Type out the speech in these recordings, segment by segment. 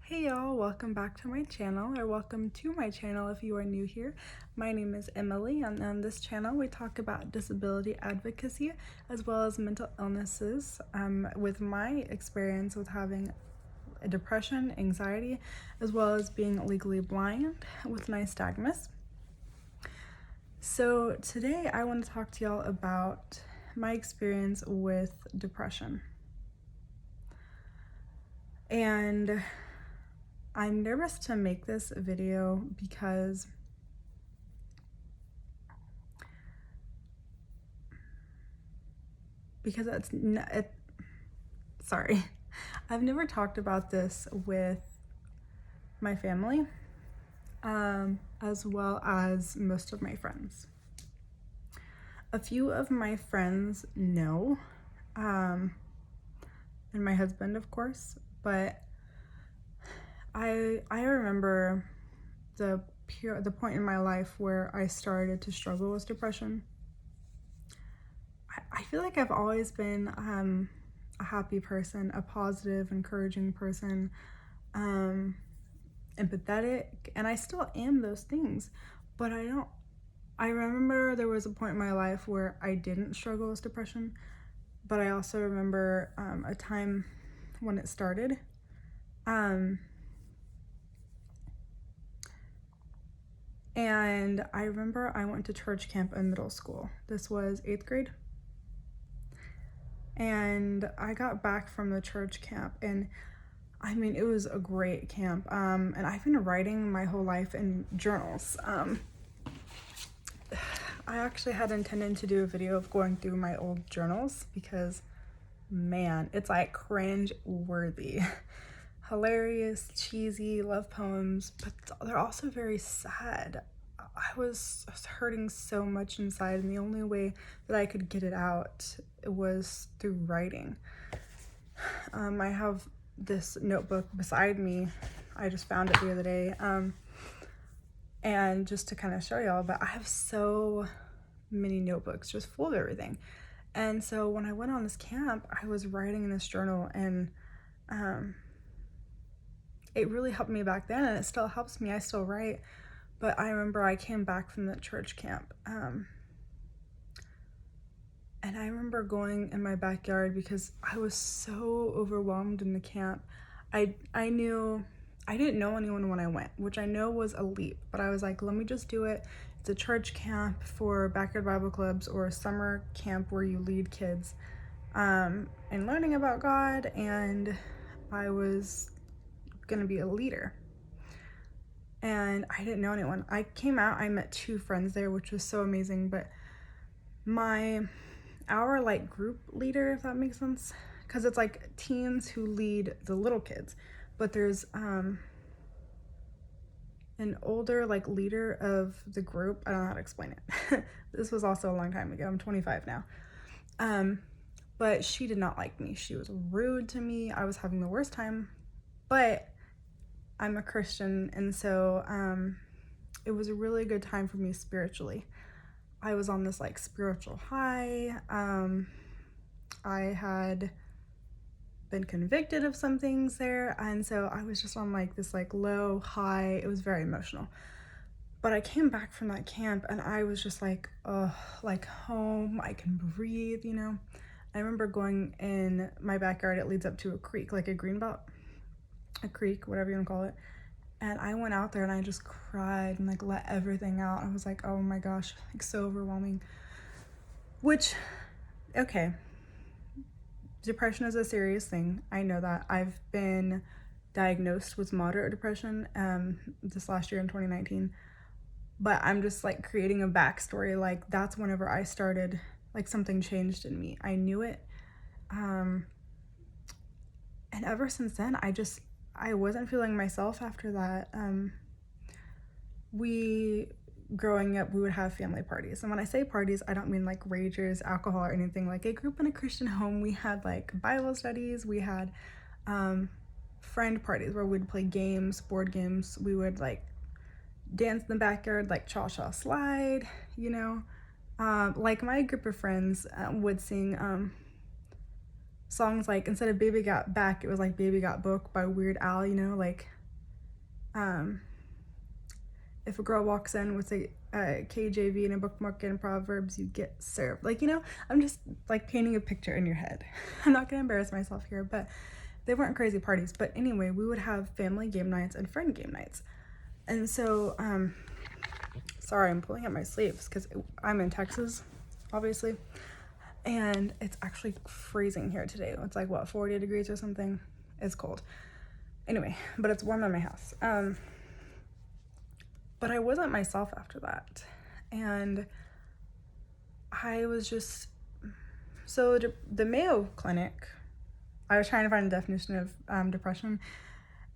Hey y'all, welcome back to my channel, or welcome to my channel if you are new here. My name is Emily, and on this channel we talk about disability advocacy as well as mental illnesses with my experience with having depression, anxiety, as well as being legally blind with nystagmus. So today I want to talk to y'all about my experience with depression. And I'm nervous to make this video because sorry, I've never talked about this with my family, as well as most of my friends. A few of my friends know, and my husband, of course, but I remember the point in my life where I started to struggle with depression. I feel like I've always been a happy person, a positive, encouraging person, empathetic, and I still am those things, but I remember there was a point in my life where I didn't struggle with depression, but I also remember a time when it started. And I remember I went to church camp in middle school. This was 8th grade. And I got back from the church camp, and I mean, it was a great camp. And I've been writing my whole life in journals. I actually had intended to do a video of going through my old journals because, man, it's like cringe worthy. Hilarious, cheesy, love poems, but they're also very sad. I was hurting so much inside, and the only way that I could get it out was through writing. I have this notebook beside me. I just found it the other day. And just to kind of show y'all, but I have so many notebooks just full of everything. And so when I went on this camp, I was writing in this journal, and it really helped me back then, and it still helps me. I still write. But I remember I came back from the church camp, and I remember going in my backyard because I was so overwhelmed in the camp. I didn't know anyone when I went, which I know was a leap, but I was like, let me just do it. It's a church camp for backyard Bible clubs, or a summer camp where you lead kids and learning about God, and I was gonna be a leader. And I didn't know anyone. I came out, I met 2 friends there, which was so amazing, but our like group leader, if that makes sense, because it's like teens who lead the little kids, but there's an older like leader of the group. I don't know how to explain it. This was also a long time ago. I'm 25 now. But she did not like me. She was rude to me. I was having the worst time, but I'm a Christian, and so it was a really good time for me spiritually. I was on this like spiritual high. I had been convicted of some things there, and so I was just on like this like low high. It was very emotional. But I came back from that camp, and I was just like, oh, like home. I can breathe, you know. I remember going in my backyard. It leads up to a creek, like a greenbelt, a creek, whatever you want to call it. And I went out there and I just cried and like let everything out. I was like, oh my gosh, like so overwhelming. Which, okay, depression is a serious thing. I know that. I've been diagnosed with moderate depression this last year in 2019. But I'm just like creating a backstory. Like that's whenever I started, like something changed in me. I knew it. And ever since then, I wasn't feeling myself after that. Growing up, we would have family parties. And when I say parties, I don't mean like ragers, alcohol, or anything. Like I grew up in a Christian home. We had like Bible studies. We had friend parties where we'd play games, board games. We would like dance in the backyard, like Cha Cha Slide, you know. Like my group of friends would sing songs like, instead of Baby Got Back, it was like Baby Got Book by Weird Al, you know, like If a girl walks in with a KJV and a bookmark and Proverbs, you get served. Like, you know, I'm just like painting a picture in your head. I'm not gonna embarrass myself here, but they weren't crazy parties. But anyway, we would have family game nights and friend game nights. And so, sorry, I'm pulling up my sleeves because I'm in Texas, obviously. And it's actually freezing here today. It's like, what, 40 degrees or something? It's cold. Anyway, but it's warm in my house. But I wasn't myself after that. And I was just, so the Mayo Clinic, I was trying to find a definition of depression,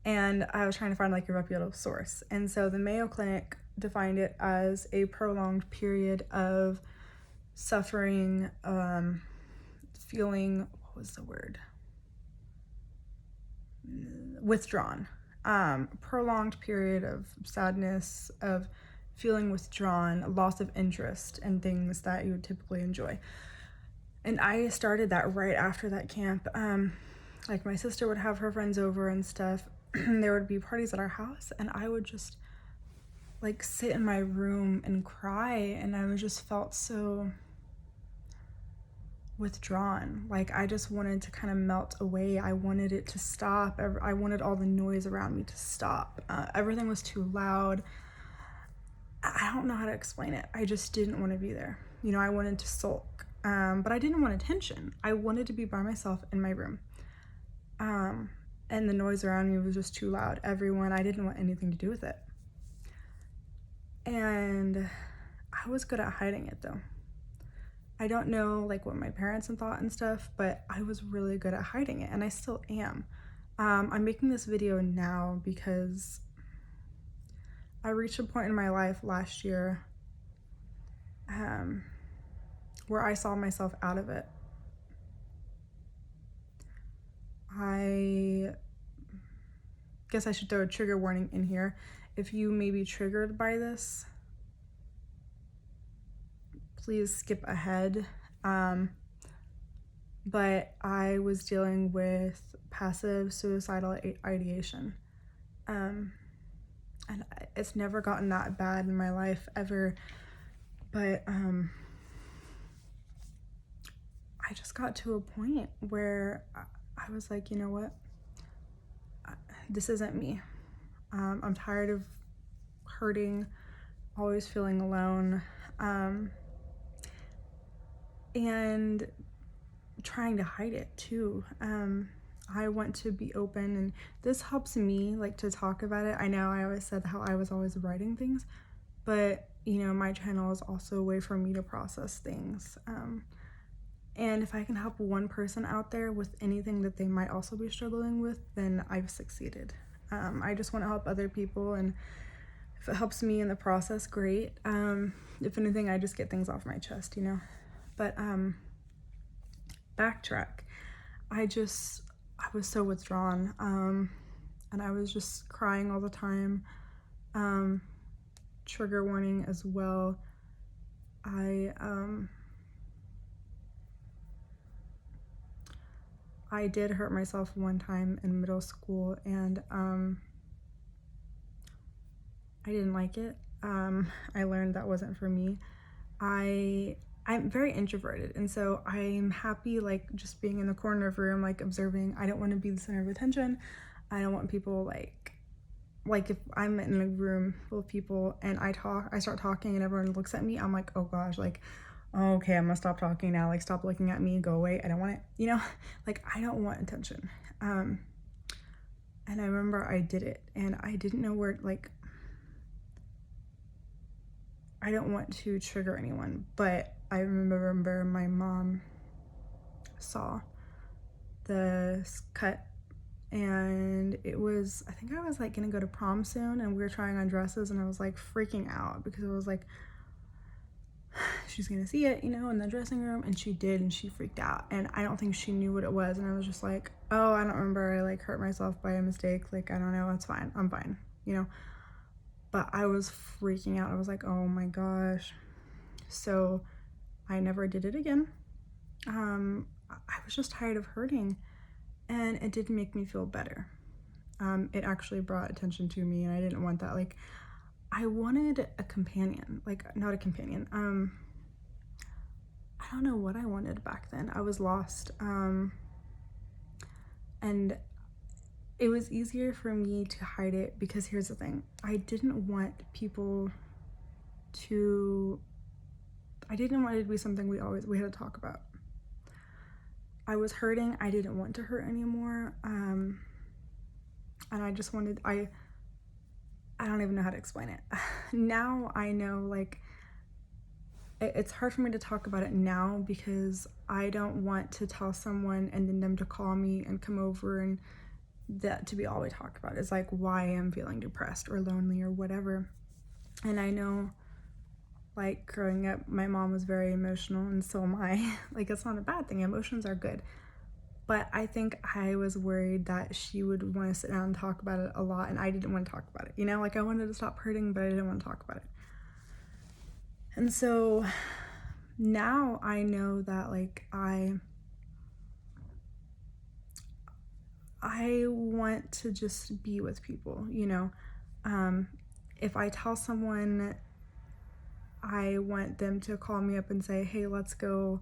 and I was trying to find like a reputable source. And so the Mayo Clinic defined it as a prolonged period of suffering, feeling, what was the word? Withdrawn. Prolonged period of sadness, of feeling withdrawn, loss of interest in things that you would typically enjoy. And I started that right after that camp. Like my sister would have her friends over and stuff. There would be parties at our house, and I would just like sit in my room and cry, and I just felt so withdrawn. Like I just wanted to kind of melt away. I wanted it to stop. I wanted all the noise around me to stop. Everything was too loud. I don't know how to explain it. I just didn't want to be there. You know, I wanted to sulk, but I didn't want attention. I wanted to be by myself in my room. And the noise around me was just too loud. I didn't want anything to do with it. And I was good at hiding it though. I don't know like what my parents had thought and stuff, but I was really good at hiding it, and I still am. I'm making this video now because I reached a point in my life last year where I saw myself out of it. I guess I should throw a trigger warning in here. If you may be triggered by this, please skip ahead. But I was dealing with passive suicidal ideation. And it's never gotten that bad in my life ever. But I just got to a point where I was like, you know what? This isn't me. I'm tired of hurting, always feeling alone, and trying to hide it too. I want to be open, and this helps me like to talk about it. I know I always said how I was always writing things, but you know, my channel is also a way for me to process things. And if I can help one person out there with anything that they might also be struggling with, then I've succeeded. I just want to help other people, and if it helps me in the process, great. If anything, I just get things off my chest, you know. But backtrack. I was so withdrawn, and I was just crying all the time. Trigger warning as well. I did hurt myself one time in middle school, and I didn't like it. I learned that wasn't for me. I'm very introverted, and so I'm happy like just being in the corner of a room, like observing. I don't want to be the center of attention. I don't want people like if I'm in a room full of people and I start talking and everyone looks at me, I'm like, oh gosh, like, oh, okay, I'm gonna stop talking now, like stop looking at me, go away. I don't want it, you know, like I don't want attention. And I remember I did it, and I didn't know where, like, I don't want to trigger anyone, but I remember my mom saw the cut, and it was, I think I was like gonna go to prom soon, and we were trying on dresses, and I was like freaking out because it was like, she's gonna see it, you know, in the dressing room. And she did, and she freaked out, and I don't think she knew what it was. And I was just like, oh, I don't remember, I like hurt myself by a mistake, like I don't know, it's fine, I'm fine, you know. But I was freaking out. I was like, oh my gosh. So I never did it again. I was just tired of hurting, and it didn't make me feel better. it actually brought attention to me, and I didn't want that. Like, I wanted a companion, like, not a companion. I don't know what I wanted back then. I was lost. And it was easier for me to hide it because here's the thing. I didn't want it to be something we had to talk about. I was hurting. I didn't want to hurt anymore. And I just wanted, I don't even know how to explain it. Now I know, like, it's hard for me to talk about it now because I don't want to tell someone and then them to call me and come over and that to be all we talk about is like why I'm feeling depressed or lonely or whatever. And I know, like, growing up, my mom was very emotional, and so am I. Like, it's not a bad thing. Emotions are good. But I think I was worried that she would want to sit down and talk about it a lot, and I didn't want to talk about it. You know, like, I wanted to stop hurting, but I didn't want to talk about it. And so now I know that, like, I want to just be with people, you know. If I tell someone, I want them to call me up and say, hey, let's go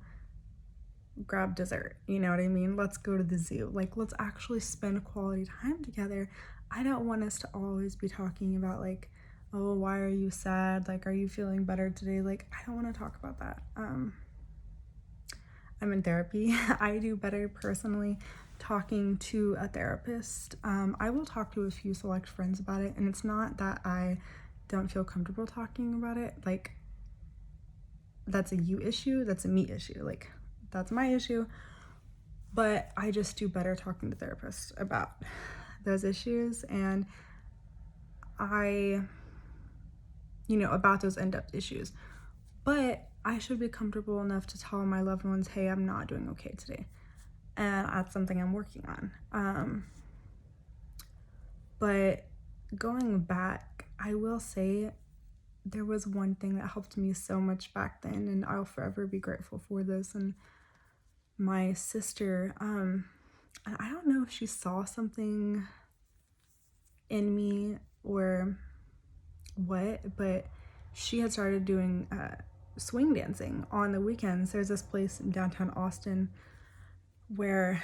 grab dessert, you know what I mean? Let's go to the zoo. Like, let's actually spend quality time together. I don't want us to always be talking about, like, oh, why are you sad? Like, are you feeling better today? Like, I don't want to talk about that. I'm in therapy. I do better personally talking to a therapist. I will talk to a few select friends about it, and it's not that I don't feel comfortable talking about it. Like, that's a you issue, that's a me issue. Like, that's my issue. But I just do better talking to therapists about those issues, and about those in-depth issues. But I should be comfortable enough to tell my loved ones, hey, I'm not doing okay today. And that's something I'm working on. But going back, I will say there was one thing that helped me so much back then, and I'll forever be grateful for this. And my sister, and I don't know if she saw something in me or what, but she had started doing swing dancing on the weekends. There's this place in downtown Austin where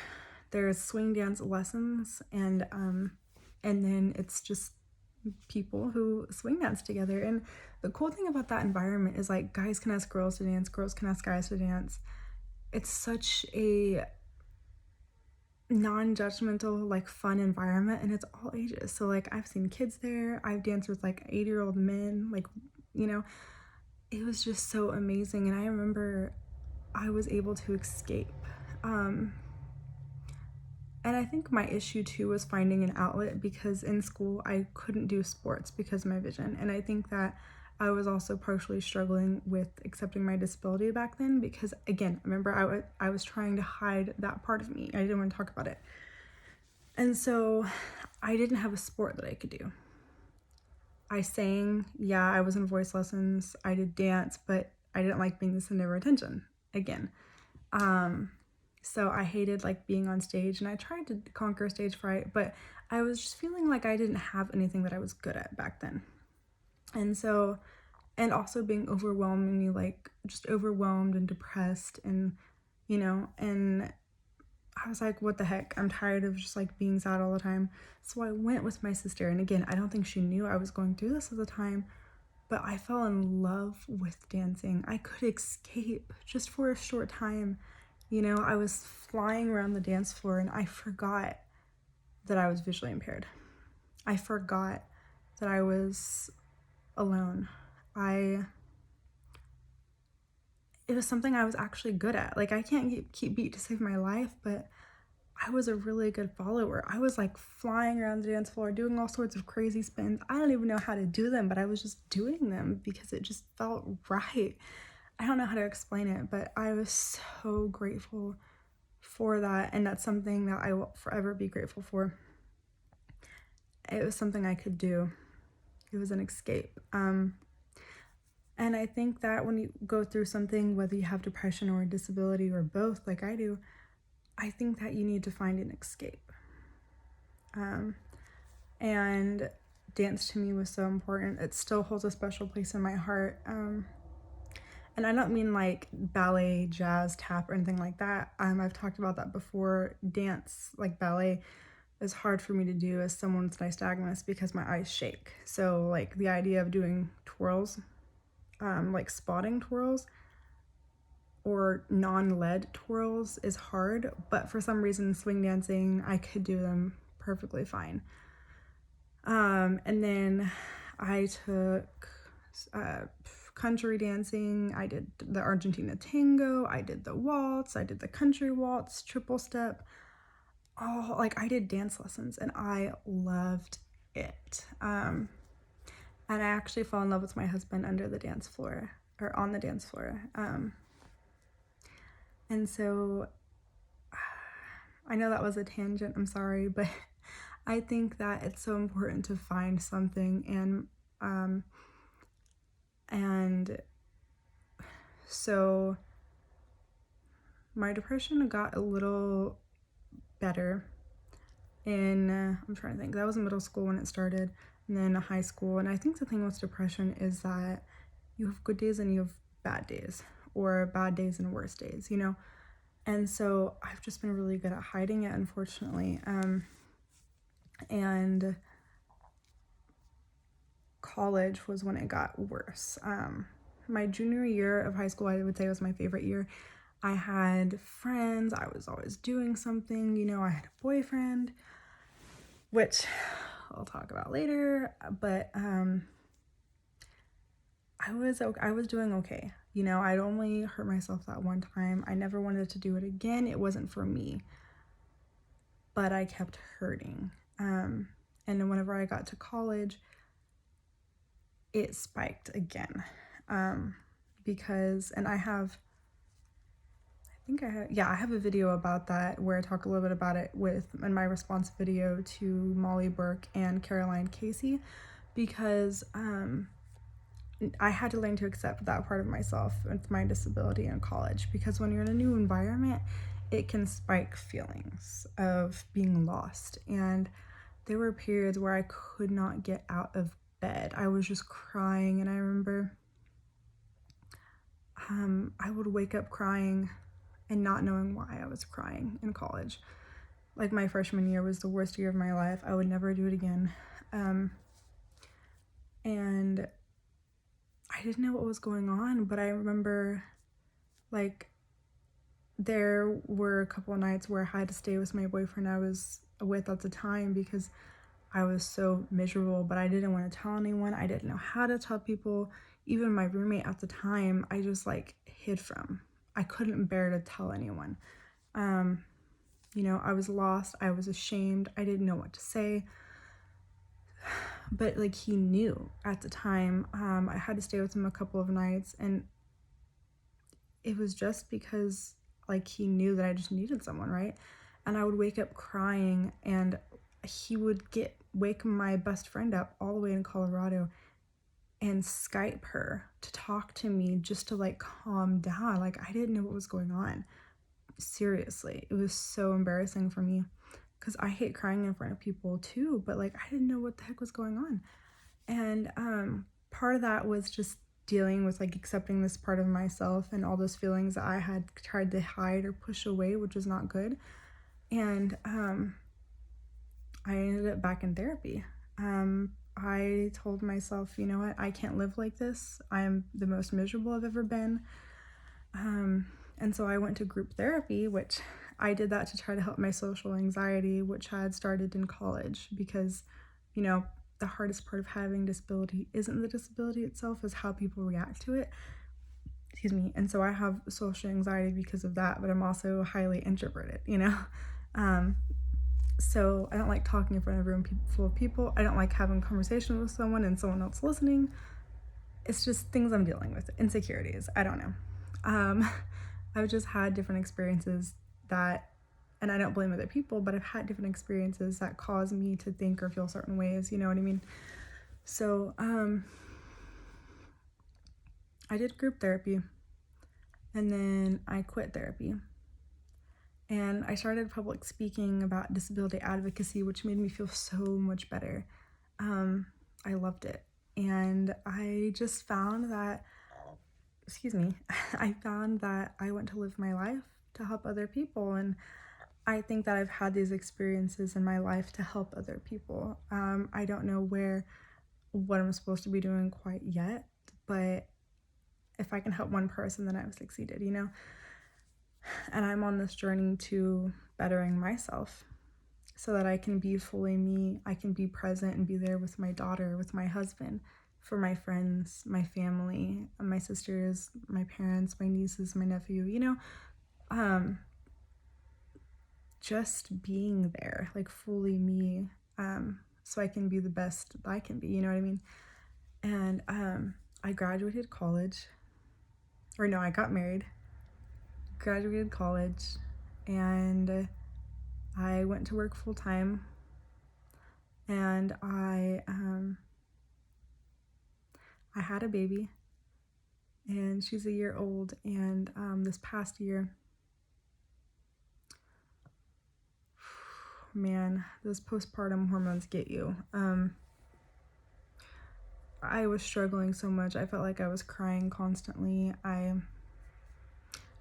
there's swing dance lessons, and then it's just people who swing dance together. And the cool thing about that environment is, like, guys can ask girls to dance, girls can ask guys to dance. It's such a non-judgmental, like, fun environment, and it's all ages. So, like, I've seen kids there. I've danced with, like, 80-year-old men. Like, you know, it was just so amazing. And I remember I was able to escape. And I think my issue too was finding an outlet, because in school I couldn't do sports because of my vision. And I think that I was also partially struggling with accepting my disability back then, because, again, remember, I was trying to hide that part of me. I didn't want to talk about it. And so I didn't have a sport that I could do. I sang, yeah, I was in voice lessons, I did dance, but I didn't like being the center of attention, again. So I hated, like, being on stage, and I tried to conquer stage fright, but I was just feeling like I didn't have anything that I was good at back then. And so, and also being overwhelmingly, like, just overwhelmed and depressed, and, you know, and I was like, what the heck? I'm tired of just, like, being sad all the time. So I went with my sister, and again, I don't think she knew I was going through this at the time, but I fell in love with dancing. I could escape just for a short time. You know, I was flying around the dance floor, and I forgot that I was visually impaired. I forgot that I was alone. It was something I was actually good at. Like, I can't keep beat to save my life, but I was a really good follower. I was, like, flying around the dance floor, doing all sorts of crazy spins. I don't even know how to do them, but I was just doing them because it just felt right. I don't know how to explain it, but I was so grateful for that, and that's something that I will forever be grateful for. It was something I could do. It was an escape. And I think that when you go through something, whether you have depression or a disability or both, like I do, I think that you need to find an escape. And dance to me was so important. It still holds a special place in my heart. And I don't mean like ballet, jazz, tap, or anything like that. I've talked about that before. Dance, like ballet, is hard for me to do as someone with nystagmus because my eyes shake. So like the idea of doing twirls, like spotting twirls or non-lead twirls is hard, but for some reason swing dancing, I could do them perfectly fine. And then I took country dancing. I did the Argentina tango. I did the waltz. I did the country waltz, triple step. Oh, like I did dance lessons and I loved it. And I actually fell in love with my husband under the dance floor or on the dance floor. And so I know that was a tangent, I'm sorry, but I think that it's so important to find something and so my depression got a little better in, I'm trying to think, that was in middle school when it started, and then high school. And I think the thing with depression is that you have good days and you have bad days, or bad days and worse days, you know? And so I've just been really good at hiding it, unfortunately. And college was when it got worse. My junior year of high school, I would say, was my favorite year. I had friends. I was always doing something. You know, I had a boyfriend, which I'll talk about later. But I was doing okay. You know, I'd only hurt myself that one time. I never wanted to do it again. It wasn't for me. But I kept hurting. And then whenever I got to college, it spiked again. Because, and I have a video about that where I talk a little bit about it in my response video to Molly Burke and Caroline Casey, because I had to learn to accept that part of myself with my disability in college, because when you're in a new environment, it can spike feelings of being lost. And there were periods where I could not get out of bed. I was just crying, and I remember I would wake up crying and not knowing why I was crying in college. Like my freshman year was the worst year of my life. I would never do it again. And I didn't know what was going on, but I remember like there were a couple of nights where I had to stay with my boyfriend I was with at the time because I was so miserable, but I didn't want to tell anyone. I didn't know how to tell people. Even my roommate at the time, I just like hid from. I couldn't bear to tell anyone. You know, I was lost. I was ashamed. I didn't know what to say. But like he knew at the time. I had to stay with him a couple of nights, and it was just because like he knew that I just needed someone, right? And I would wake up crying, and he would wake my best friend up all the way in Colorado and Skype her to talk to me just to like calm down. Like I didn't know what was going on. Seriously, it was so embarrassing for me because I hate crying in front of people too, but like I didn't know what the heck was going on. And part of that was just dealing with like accepting this part of myself and all those feelings that I had tried to hide or push away, which was not good. And I ended up back in therapy. I told myself, you know what, I can't live like this. I am the most miserable I've ever been. And so I went to group therapy, which I did that to try to help my social anxiety, which had started in college, because, you know, the hardest part of having disability isn't the disability itself, is how people react to it. Excuse me. And so I have social anxiety because of that, but I'm also highly introverted, you know? So I don't like talking in front of a room full of people. I don't like having conversations with someone and someone else listening. It's just things I'm dealing with, insecurities. I don't know. I've just had different experiences that, and I don't blame other people, but I've had different experiences that cause me to think or feel certain ways, you know what I mean? So I did group therapy, and then I quit therapy. And I started public speaking about disability advocacy, which made me feel so much better. I loved it. And I just found that, excuse me, I found that I want to live my life to help other people. And I think that I've had these experiences in my life to help other people. I don't know what I'm supposed to be doing quite yet, but if I can help one person, then I've succeeded, you know? And I'm on this journey to bettering myself so that I can be fully me. I can be present and be there with my daughter, with my husband, for my friends, my family, my sisters, my parents, my nieces, my nephew, you know? Just being there, like fully me, so I can be the best I can be, you know what I mean? And I graduated college, or no, I got married, graduated college, and I went to work full time, and I had a baby, and she's a year old, and this past year, man, those postpartum hormones get you. I was struggling so much. I felt like I was crying constantly. I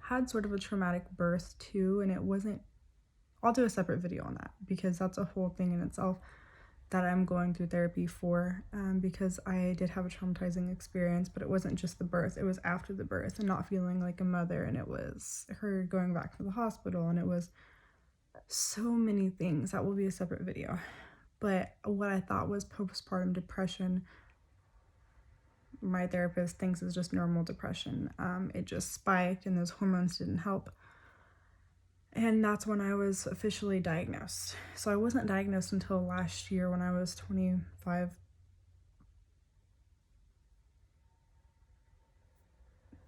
had sort of a traumatic birth too, and it wasn't, I'll do a separate video on that because that's a whole thing in itself that I'm going through therapy for, because I did have a traumatizing experience, but it wasn't just the birth, it was after the birth and not feeling like a mother, and it was her going back to the hospital, and it was so many things. That will be a separate video. But what I thought was postpartum depression, my therapist thinks is just normal depression. It just spiked and those hormones didn't help. And that's when I was officially diagnosed. So I wasn't diagnosed until last year when I was 25.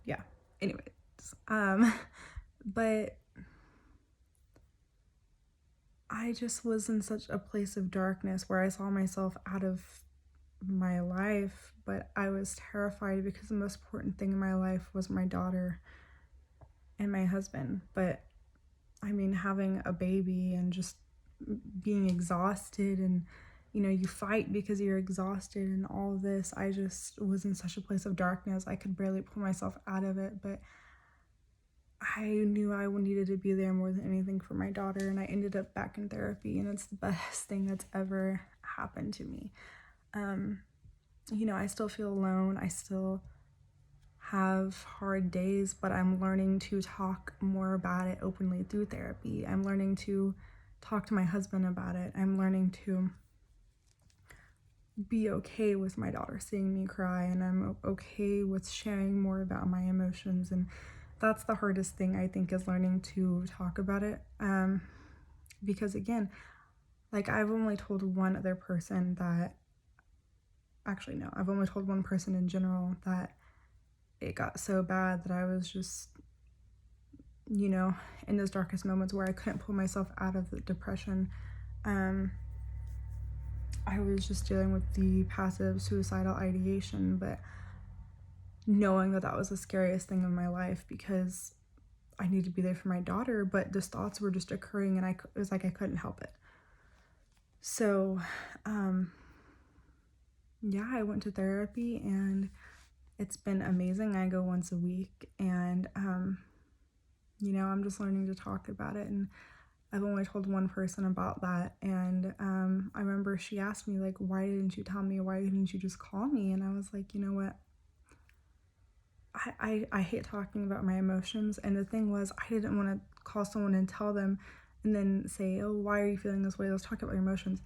Yeah, anyways. But I just was in such a place of darkness where I saw myself out of my life, but I was terrified because the most important thing in my life was my daughter and my husband. But I mean, having a baby and just being exhausted, and you know, you fight because you're exhausted and all this, I just was in such a place of darkness. I could barely pull myself out of it, but I knew I needed to be there more than anything for my daughter, and I ended up back in therapy, and it's the best thing that's ever happened to me. You know, I still feel alone. I still have hard days, but I'm learning to talk more about it openly through therapy. I'm learning to talk to my husband about it. I'm learning to be okay with my daughter seeing me cry, and I'm okay with sharing more about my emotions. And that's the hardest thing, I think, is learning to talk about it. Because again, like, I've only told one other person that, actually no, I've only told one person in general that it got so bad that I was just, you know, in those darkest moments where I couldn't pull myself out of the depression. I was just dealing with the passive suicidal ideation, but knowing that that was the scariest thing in my life because I needed to be there for my daughter, but those thoughts were just occurring, and it was like I couldn't help it. So, yeah, I went to therapy, and it's been amazing. I go once a week, and you know, I'm just learning to talk about it, and I've only told one person about that. And I remember she asked me, like, why didn't you tell me? Why didn't you just call me? And I was like, you know what? I hate talking about my emotions. And the thing was, I didn't want to call someone and tell them and then say, oh, why are you feeling this way? Let's talk about your emotions.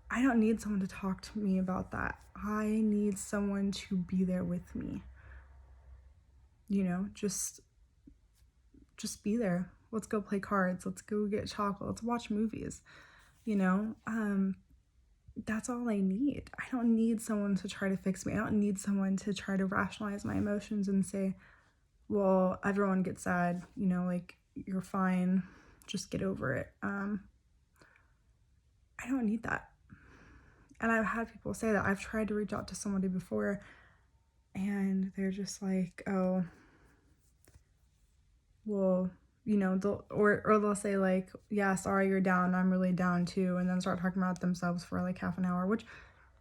I don't need someone to talk to me about that. I need someone to be there with me. You know, just be there. Let's go play cards. Let's go get chocolate. Let's watch movies. You know, that's all I need. I don't need someone to try to fix me. I don't need someone to try to rationalize my emotions and say, well, everyone gets sad, you know, like, you're fine, just get over it. I don't need that. And I've had people say that. I've tried to reach out to somebody before, and they're just like, oh, well, you know, or they'll say like, yeah, sorry you're down, I'm really down too, and then start talking about themselves for like half an hour, which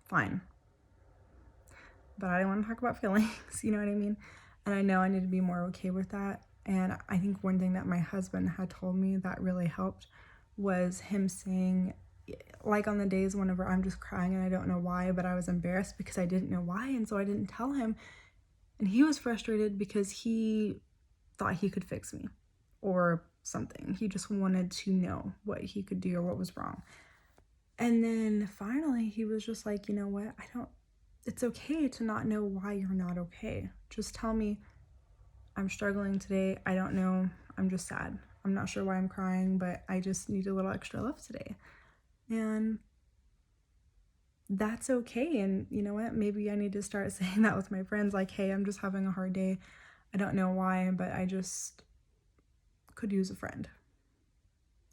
fine. But I don't want to talk about feelings, you know what I mean? And I know I need to be more okay with that. And I think one thing that my husband had told me that really helped was him saying, like on the days whenever I'm just crying and I don't know why, but I was embarrassed because I didn't know why, and so I didn't tell him. And he was frustrated because he thought he could fix me or something. He just wanted to know what he could do or what was wrong. And then finally he was just like, you know what? It's okay to not know why you're not okay. Just tell me, I'm struggling today. I don't know. I'm just sad. I'm not sure why I'm crying, but I just need a little extra love today. And that's okay. And you know what? Maybe I need to start saying that with my friends, like, hey, I'm just having a hard day. I don't know why, but I just could use a friend.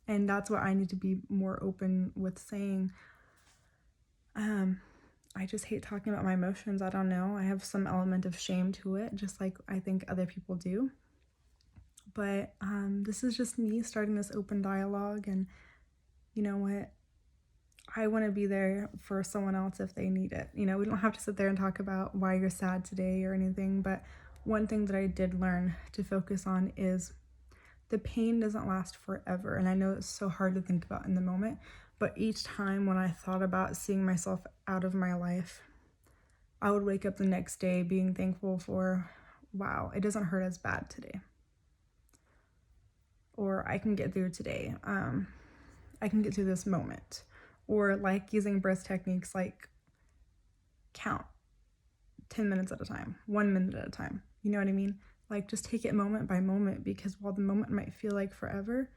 And that's what I need to be more open with saying. I just hate talking about my emotions. I don't know. I have some element of shame to it, just like I think other people do. But this is just me starting this open dialogue, and you know what? I want to be there for someone else if they need it. You know, we don't have to sit there and talk about why you're sad today or anything, but one thing that I did learn to focus on is the pain doesn't last forever. And I know it's so hard to think about in the moment, but each time when I thought about seeing myself out of my life, I would wake up the next day being thankful for, wow, it doesn't hurt as bad today. Or I can get through today. I can get through this moment. Or like using breath techniques like count 10 minutes at a time, 1 minute at a time. You know what I mean? Like just take it moment by moment, because while the moment might feel like forever,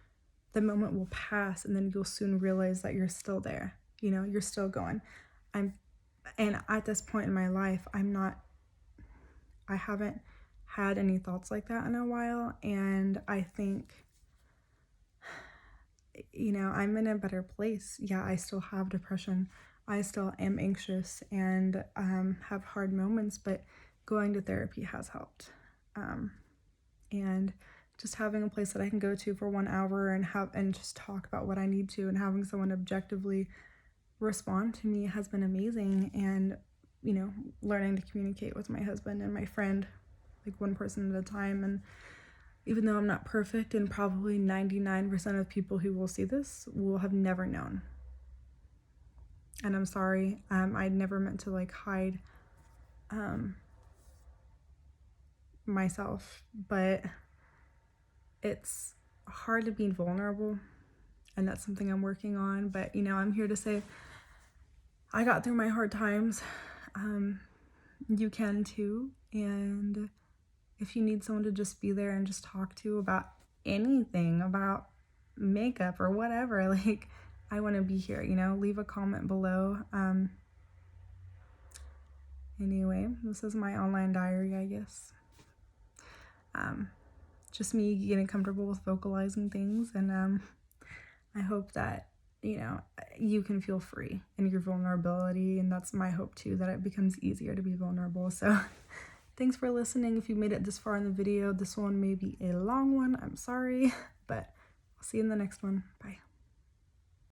the moment will pass and then you'll soon realize that you're still there. You know, you're still going. And at this point in my life, I haven't had any thoughts like that in a while. And I think, you know, I'm in a better place. Yeah, I still have depression. I still am anxious and have hard moments, but going to therapy has helped. And just having a place that I can go to for 1 hour and just talk about what I need to, and having someone objectively respond to me has been amazing. And, you know, learning to communicate with my husband and my friend, like one person at a time. And even though I'm not perfect, and probably 99% of people who will see this will have never known. And I'm sorry. I never meant to like hide myself, but it's hard to be vulnerable, and that's something I'm working on. But you know, I'm here to say I got through my hard times. You can too. And if you need someone to just be there and just talk to about anything, about makeup or whatever, like, I want to be here, you know, leave a comment below. Anyway, this is my online diary, I guess. Just me getting comfortable with vocalizing things, and I hope that, you know, you can feel free in your vulnerability, and that's my hope too, that it becomes easier to be vulnerable. So thanks for listening. If you made it this far in the video, this one may be a long one, I'm sorry, but I'll see you in the next one. Bye.